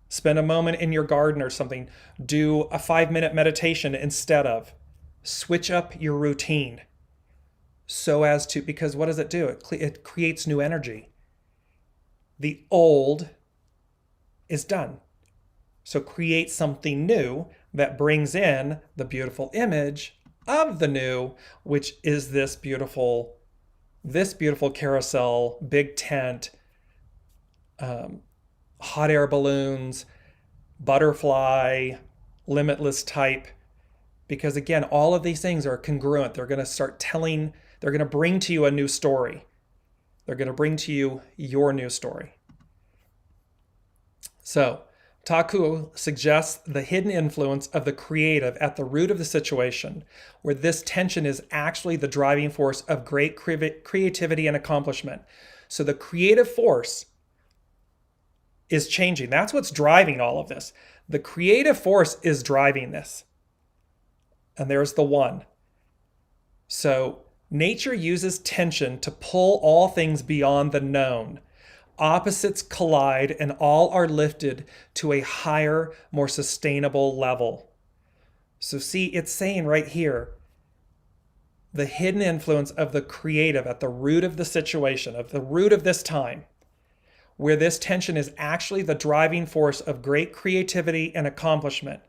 Spend a moment in your garden or something. Do a 5-minute meditation instead of. Switch up your routine because what does it do? It creates new energy. The old is done. So create something new that brings in the beautiful image of the new, which is this beautiful carousel, big tent, hot air balloons, butterfly, limitless type. Because again, all of these things are congruent. They're going to bring to you a new story. They're going to bring to you your new story. So, Taku suggests the hidden influence of the creative at the root of the situation, where this tension is actually the driving force of great creativity and accomplishment. So the creative force is changing. That's what's driving all of this. The creative force is driving this. And there's the one. So nature uses tension to pull all things beyond the known. Opposites collide and all are lifted to a higher, more sustainable level. So see, it's saying right here, the hidden influence of the creative at the root of the situation, at the root of this time, where this tension is actually the driving force of great creativity and accomplishment.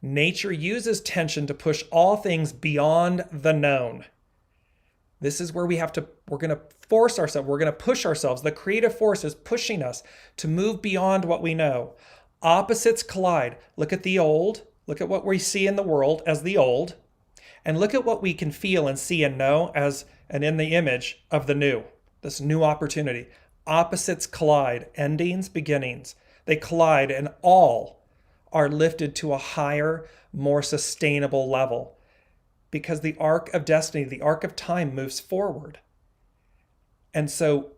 Nature uses tension to push all things beyond the known. This is where we're going to force ourselves, we're going to push ourselves. The creative force is pushing us to move beyond what we know. Opposites collide. Look at the old, look at what we see in the world as the old, and look at what we can feel and see and know and in the image of the new, this new opportunity. Opposites collide, endings, beginnings. They collide and all are lifted to a higher, more sustainable level. Because the arc of destiny, the arc of time moves forward. And so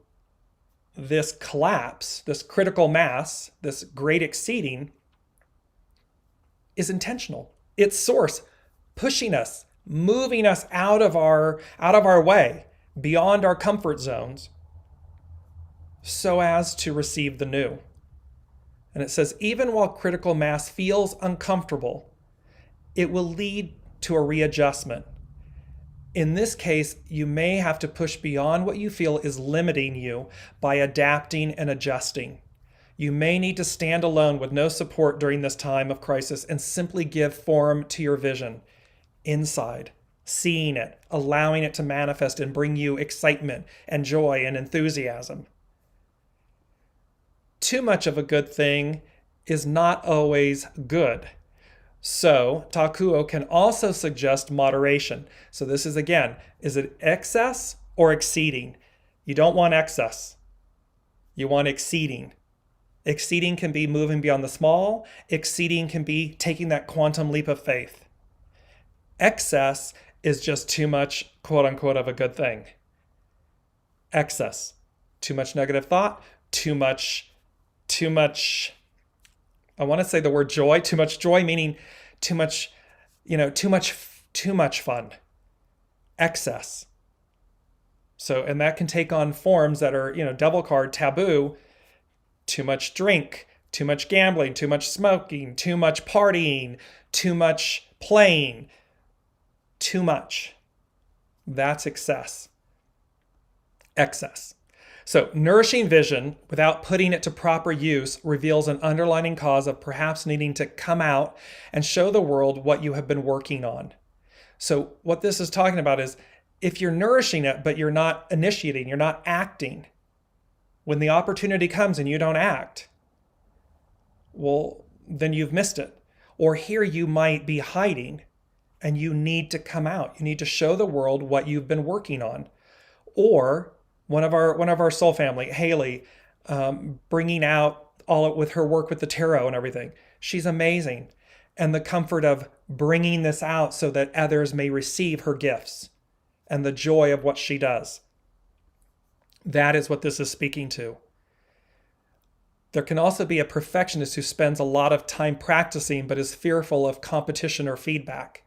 this collapse, this critical mass, this great exceeding is intentional. It's source pushing us, moving us out of our way, beyond our comfort zones, so as to receive the new. And it says, even while critical mass feels uncomfortable, it will lead to a readjustment. In this case, you may have to push beyond what you feel is limiting you by adapting and adjusting. You may need to stand alone with no support during this time of crisis and simply give form to your vision inside, seeing it, allowing it to manifest and bring you excitement and joy and enthusiasm. Too much of a good thing is not always good. So Takuo can also suggest moderation. So this is, again, is it excess or exceeding? You don't want excess. You want exceeding. Exceeding can be moving beyond the small. Exceeding can be taking that quantum leap of faith. Excess is just too much, quote unquote, of a good thing. Excess. Too much negative thought. Too much, I want to say the word joy, too much joy, meaning too much fun. excess. So, and that can take on forms that are, devil card, taboo, too much drink, too much gambling, too much smoking, too much partying, too much playing, too much. That's excess. Excess. So, nourishing vision without putting it to proper use reveals an underlying cause of perhaps needing to come out and show the world what you have been working on. So, what this is talking about is if you're nourishing it, but you're not initiating, you're not acting, when the opportunity comes and you don't act, well, then you've missed it. Or here you might be hiding and you need to come out. You need to show the world what you've been working on. Or one of our soul family, Haley, bringing out all with her work with the tarot and everything. She's amazing. And the comfort of bringing this out so that others may receive her gifts and the joy of what she does. That is what this is speaking to. There can also be a perfectionist who spends a lot of time practicing but is fearful of competition or feedback.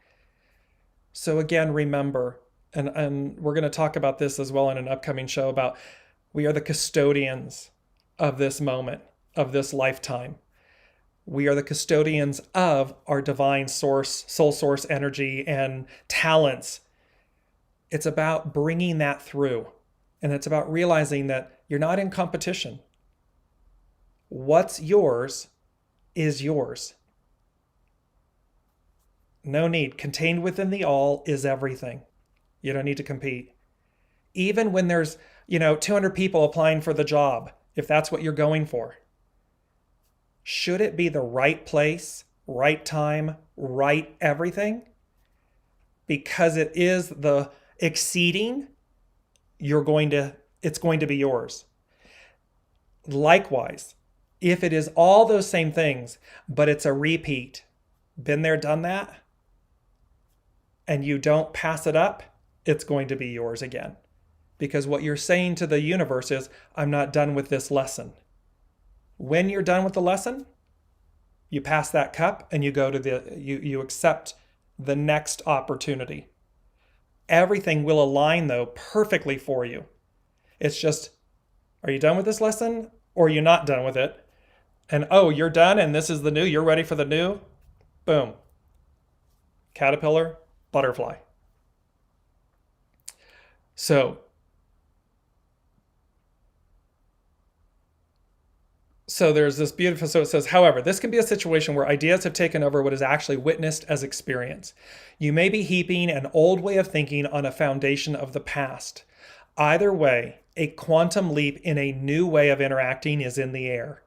So again, remember, and we're going to talk about this as well in an upcoming show about we are the custodians of this moment, of this lifetime. We are the custodians of our divine source, soul source energy and talents. It's about bringing that through. And it's about realizing that you're not in competition. What's yours is yours. No need. Contained within the all is everything. You don't need to compete. Even when there's, 200 people applying for the job, if that's what you're going for. Should it be the right place, right time, right everything? Because it is the exceeding, it's going to be yours. Likewise, if it is all those same things, but it's a repeat, been there, done that, and you don't pass it up, it's going to be yours again. Because what you're saying to the universe is, I'm not done with this lesson. When you're done with the lesson, you pass that cup and you go to you accept the next opportunity. Everything will align, though, perfectly for you. It's just, are you done with this lesson or are you not done with it? And, oh, you're done and this is the new, you're ready for the new? Boom. Caterpillar, butterfly. So there's this beautiful, so it says, however, this can be a situation where ideas have taken over what is actually witnessed as experience. You may be heaping an old way of thinking on a foundation of the past. Either way, a quantum leap in a new way of interacting is in the air.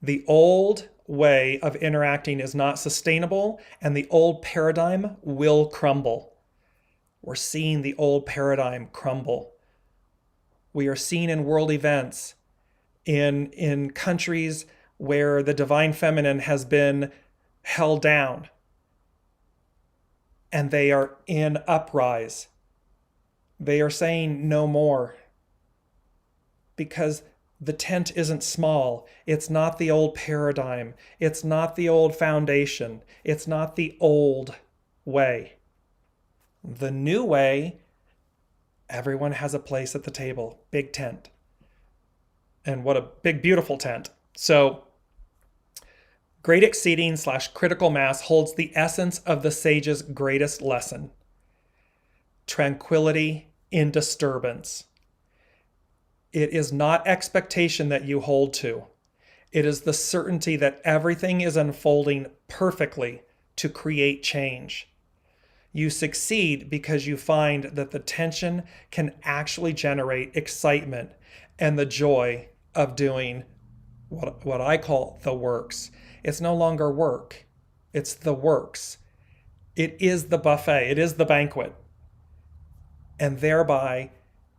The old way of interacting is not sustainable, and the old paradigm will crumble. We're seeing the old paradigm crumble. We are seeing in world events, in countries where the divine feminine has been held down and they are in uprise. They are saying no more because the tent isn't small. It's not the old paradigm. It's not the old foundation. It's not the old way. The new way, everyone has a place at the table. Big tent. And what a big, beautiful tent. So, great exceeding / critical mass holds the essence of the sage's greatest lesson. Tranquility in disturbance. It is not expectation that you hold to. It is the certainty that everything is unfolding perfectly to create change. You succeed because you find that the tension can actually generate excitement and the joy of doing what I call the works. It's no longer work. It's the works. It is the buffet. It is the banquet. And thereby,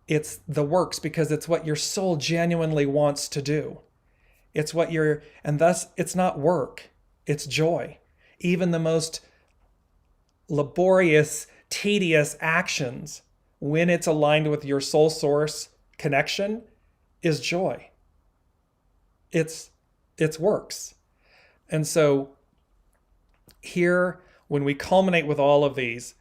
it's the works because it's what your soul genuinely wants to do. It's what and thus it's not work. It's joy. Even the most laborious, tedious actions, when it's aligned with your soul source connection, is joy. It's works. And so here, when we culminate with all of these,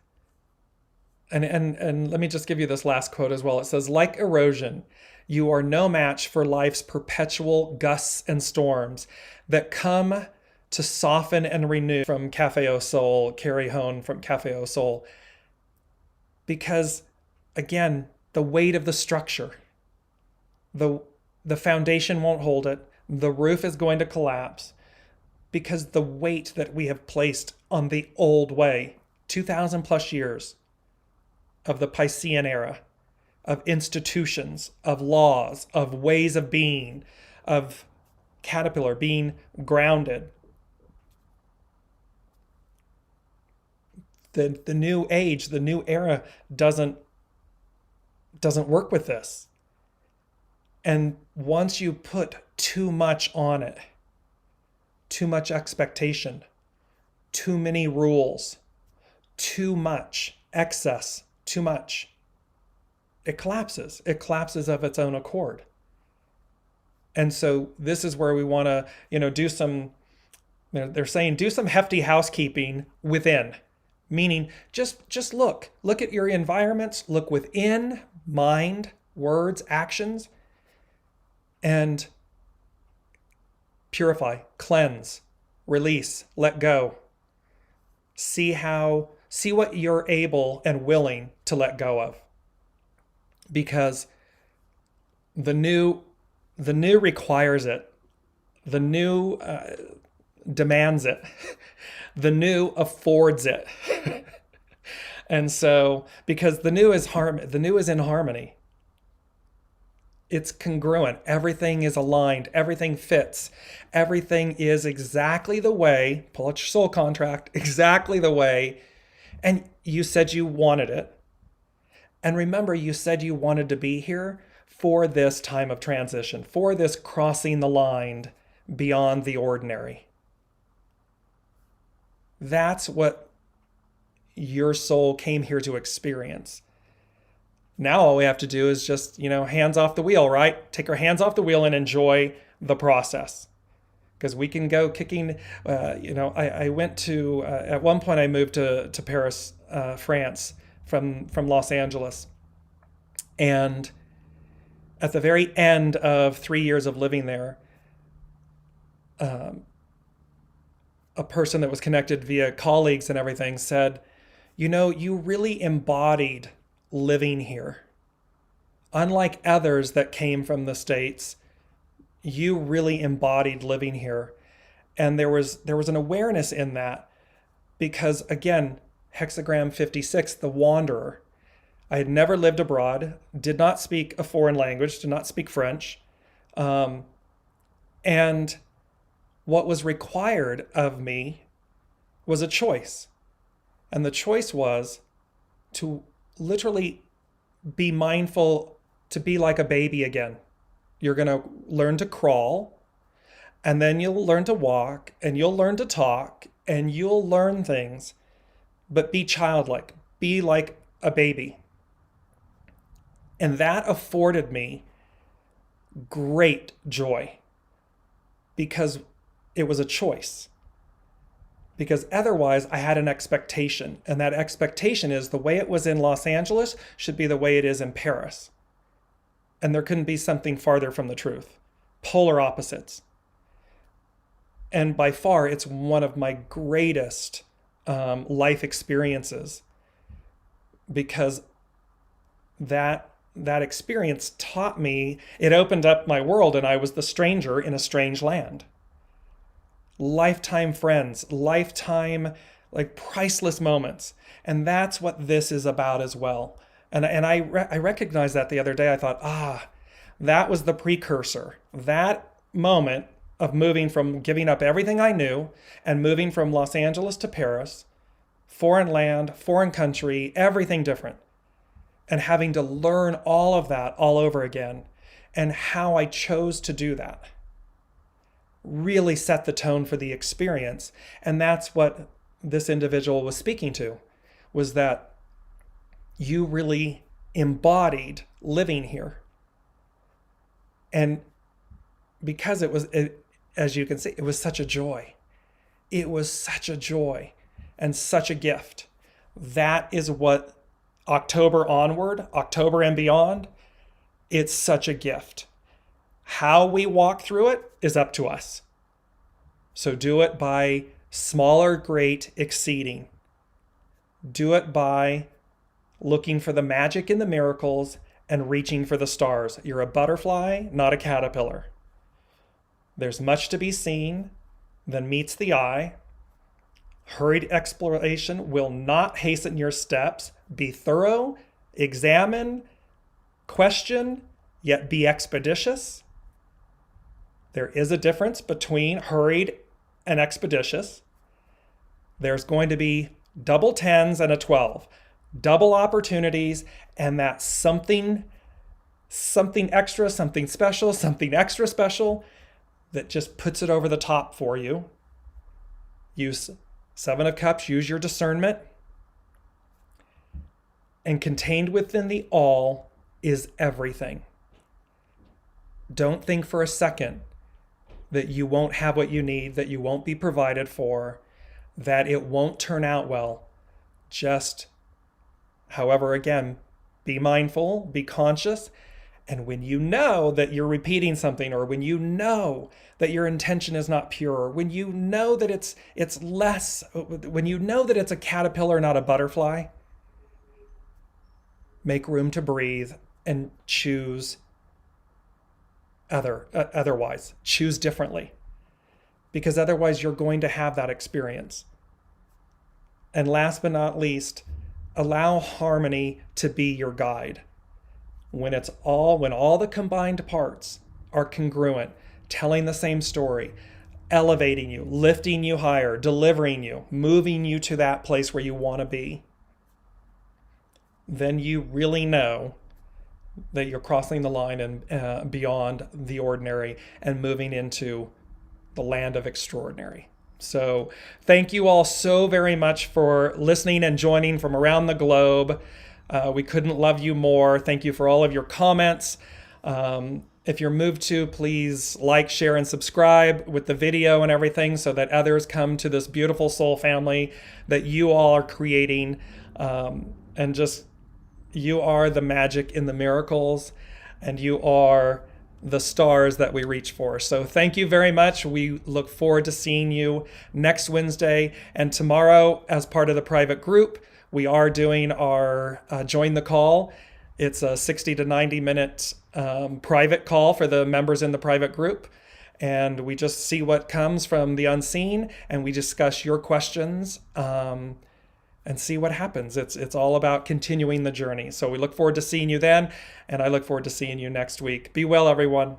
And let me just give you this last quote as well. It says, like erosion, you are no match for life's perpetual gusts and storms that come to soften and renew. From Cafe Au Sol, Carrie Hone from Cafe Au Sol. Because, again, the weight of the structure, the foundation won't hold it. The roof is going to collapse because the weight that we have placed on the old way, 2,000 plus years of the Piscean era, of institutions, of laws, of ways of being, of caterpillar being grounded. The new age, the new era doesn't work with this. And once you put too much on it, too much expectation, too many rules, too much excess, too much, it collapses. It collapses of its own accord. And so this is where we want to, do some, they're saying do some hefty housekeeping within. Meaning, just look at your environments, look within, mind, words, actions, and purify, cleanse, release, let go. See what you're able and willing to let go of. Because the new requires it. The new demands it. The new affords it. And so, because the new is in harmony. It's congruent. Everything is aligned. Everything fits. Everything is exactly the way, pull out your soul contract, exactly the way. And you said you wanted it. And remember, you said you wanted to be here for this time of transition, for this crossing the line beyond the ordinary. That's what your soul came here to experience. Now all we have to do is just, hands off the wheel, right? Take our hands off the wheel and enjoy the process. Because we can go kicking, I went to, at one point I moved to Paris, France from Los Angeles. And at the very end of 3 years of living there, a person that was connected via colleagues and everything said, you really embodied living here. Unlike others that came from the States, you really embodied living here. And there was an awareness in that because, again, Hexagram 56, the wanderer. I had never lived abroad, did not speak a foreign language, did not speak French. And what was required of me was a choice. And the choice was to literally be mindful, to be like a baby again. You're going to learn to crawl, and then you'll learn to walk, and you'll learn to talk, and you'll learn things, but be childlike, be like a baby. And that afforded me great joy because it was a choice. Because otherwise I had an expectation, and that expectation is the way it was in Los Angeles should be the way it is in Paris. And there couldn't be something farther from the truth. Polar opposites. And by far, it's one of my greatest life experiences because that experience taught me, it opened up my world, and I was the stranger in a strange land. Lifetime friends, lifetime, priceless moments. And that's what this is about as well. And I recognized that the other day. I thought, that was the precursor. That moment of moving from giving up everything I knew and moving from Los Angeles to Paris, foreign land, foreign country, everything different. And having to learn all of that all over again, and how I chose to do that really set the tone for the experience. And that's what this individual was speaking to, was that you really embodied living here. And because as you can see, it was such a joy. It was such a joy and such a gift. That is what October onward, October and beyond, it's such a gift. How we walk through it is up to us. So do it by smaller, great, exceeding. Do it by looking for the magic in the miracles and reaching for the stars. You're a butterfly, not a caterpillar. There's much to be seen than meets the eye. Hurried exploration will not hasten your steps. Be thorough, examine, question, yet be expeditious. There is a difference between hurried and expeditious. There's going to be double 10s and a 12. Double opportunities, and that something extra, something special, something extra special that just puts it over the top for you. Use 7 of Cups, use your discernment. And contained within the all is everything. Don't think for a second that you won't have what you need, that you won't be provided for, that it won't turn out well. Just, however, again, be mindful, be conscious, and when you know that you're repeating something, or when you know that your intention is not pure, when you know that it's less, when you know that it's a caterpillar, not a butterfly, make room to breathe and choose otherwise. Choose differently. Because otherwise you're going to have that experience. And last but not least, allow harmony to be your guide. When all the combined parts are congruent, telling the same story, elevating you, lifting you higher, delivering you, moving you to that place where you want to be, then you really know that you're crossing the line and beyond the ordinary and moving into the land of extraordinary. So thank you all so very much for listening and joining from around the globe. We couldn't love you more. Thank you for all of your comments. If you're moved to, please like, share, and subscribe with the video and everything so that others come to this beautiful soul family that you all are creating. And just, you are the magic in the miracles, and you are the stars that we reach for. So thank you very much. We look forward to seeing you next Wednesday and tomorrow as part of the private group. We are doing our Join the Call. It's a 60 to 90 minute private call for the members in the private group. And we just see what comes from the unseen, and we discuss your questions and see what happens. It's all about continuing the journey. So we look forward to seeing you then, and I look forward to seeing you next week. Be well, everyone.